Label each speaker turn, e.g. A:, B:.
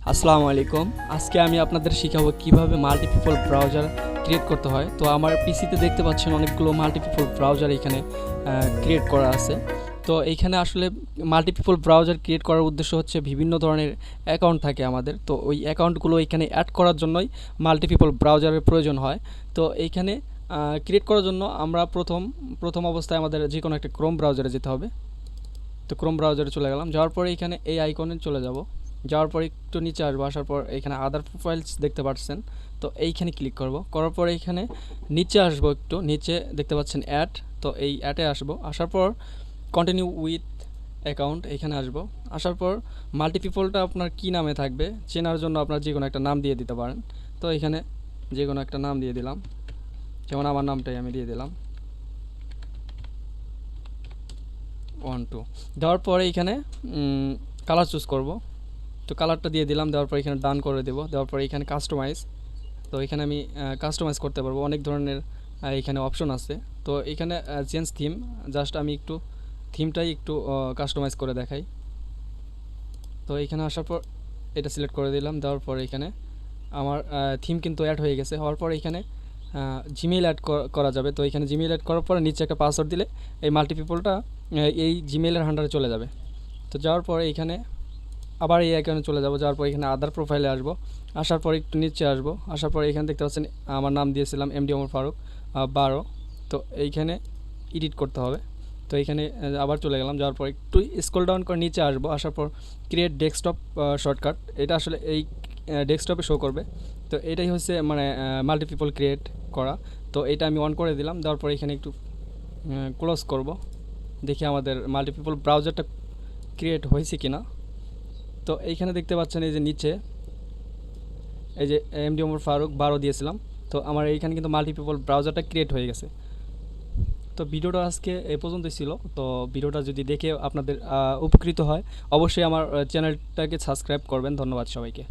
A: আসসালামু আলাইকুম। আজকে আমি আপনাদের শিখাবো কিভাবে মাল্টিপিপল ব্রাউজার ক্রিয়েট করতে হয়। তো আমার পিসিতে দেখতে পাচ্ছেন অনেকগুলো মাল্টিপিপল ব্রাউজার এখানে ক্রিয়েট করা আছে। তো এইখানে আসলে মাল্টিপিপল ব্রাউজার ক্রিয়েট করার উদ্দেশ্য হচ্ছে বিভিন্ন ধরনের অ্যাকাউন্ট থাকে আমাদের। তো ওই অ্যাকাউন্টগুলো এখানে অ্যাড করার জন্যই মাল্টিপিপল ব্রাউজারের প্রয়োজন হয়। তো এইখানে ক্রিয়েট করার জন্য আমরা প্রথম অবস্থায় আমাদের যে কোনো একটা ক্রোম ব্রাউজারে যেতে হবে। তো ক্রোম ব্রাউজারে চলে গেলাম, যাওয়ার পরে এখানে এই আইকনে চলে যাব। যাওয়ার পর একটু নিচে আসবো, আসার পর এখানে আদার প্রোফাইলস দেখতে পাচ্ছেন। তো এইখানে ক্লিক করব, করার পরে এখানে নিচে আসবো, একটু নিচে দেখতে পাচ্ছেন অ্যাড। তো এই অ্যাডে আসবো, আসার পর কন্টিনিউ উইথ অ্যাকাউন্ট এখানে আসবো। আসার পর মাল্টিপিপলটা আপনার কী নামে থাকবে চেনার জন্য আপনার যে কোনো একটা নাম দিয়ে দিতে পারেন। তো এখানে যে কোনো একটা নাম দিয়ে দিলাম, যেমন আমার নামটাই আমি দিয়ে দিলাম 1 2। দেওয়ার পরে এখানে কালার চুজ করব। তো কালারটা দিয়ে দিলাম, দেওয়ার পর এখানে ডান করে দেবো। দেওয়ার পরে এখানে কাস্টমাইজ, তো এখানে আমি কাস্টমাইজ করতে পারবো, অনেক ধরনের এখানে অপশন আছে। তো এখানে চেঞ্জ থিম, জাস্ট আমি একটু থিমটাই একটু কাস্টমাইজ করে দেখাই। তো এখানে আসার পর এটা সিলেক্ট করে দিলাম, দেওয়ার পর এখানে আমার থিম কিন্তু অ্যাড হয়ে গেছে। হওয়ার পর এখানে জিমেইল অ্যাড করা যাবে। তো এখানে জিমেইল অ্যাড করার পরে নিচে একটা পাসওয়ার্ড দিলে এই মাল্টিপিপলটা এই জিমেইলের আন্ডারে চলে যাবে। তো যাওয়ার পরে এখানে আবার এই আইকনে চলে যাব, যাওয়ার পর এখানে আদার প্রোফাইলে আসবো। আসার পর একটু নিচে আসবো, আসার পর এখানে দেখতে পাচ্ছেন আমার নাম দিয়েছিলাম এমডি ওমর ফারুক 12। তো এইখানে এডিট করতে হবে। তো এইখানে আবার চলে গেলাম, যাওয়ার পর একটু স্ক্রল ডাউন করে নিচে আসবো। আসার পর ক্রিয়েট ডেস্কটপ শর্টকাট, এটা আসলে এই ডেস্কটপে শো করবে। তো এটাই হচ্ছে মানে মাল্টিপিপল ক্রিয়েট করা। তো এটা আমি অন করে দিলাম, দেওয়ার পর এখানে একটু ক্লোজ করব, দেখি আমাদের মাল্টিপিপল ব্রাউজারটা ক্রিয়েট হয়েছে কিনা। তো এইখানে দেখতে পাচ্ছেন এই যে নিচে এই যে এমডি ওমর ফারুক 12 দিয়েছিলাম। তো আমার এইখানে কিন্তু মাল্টিপিপল ব্রাউজারটা ক্রিয়েট হয়ে গেছে। তো ভিডিওটা আজকে এ পর্যন্তই ছিল। তো ভিডিওটা যদি দেখে আপনাদের উপকৃত হয়, অবশ্যই আমার চ্যানেলটাকে সাবস্ক্রাইব করবেন। ধন্যবাদ সবাইকে।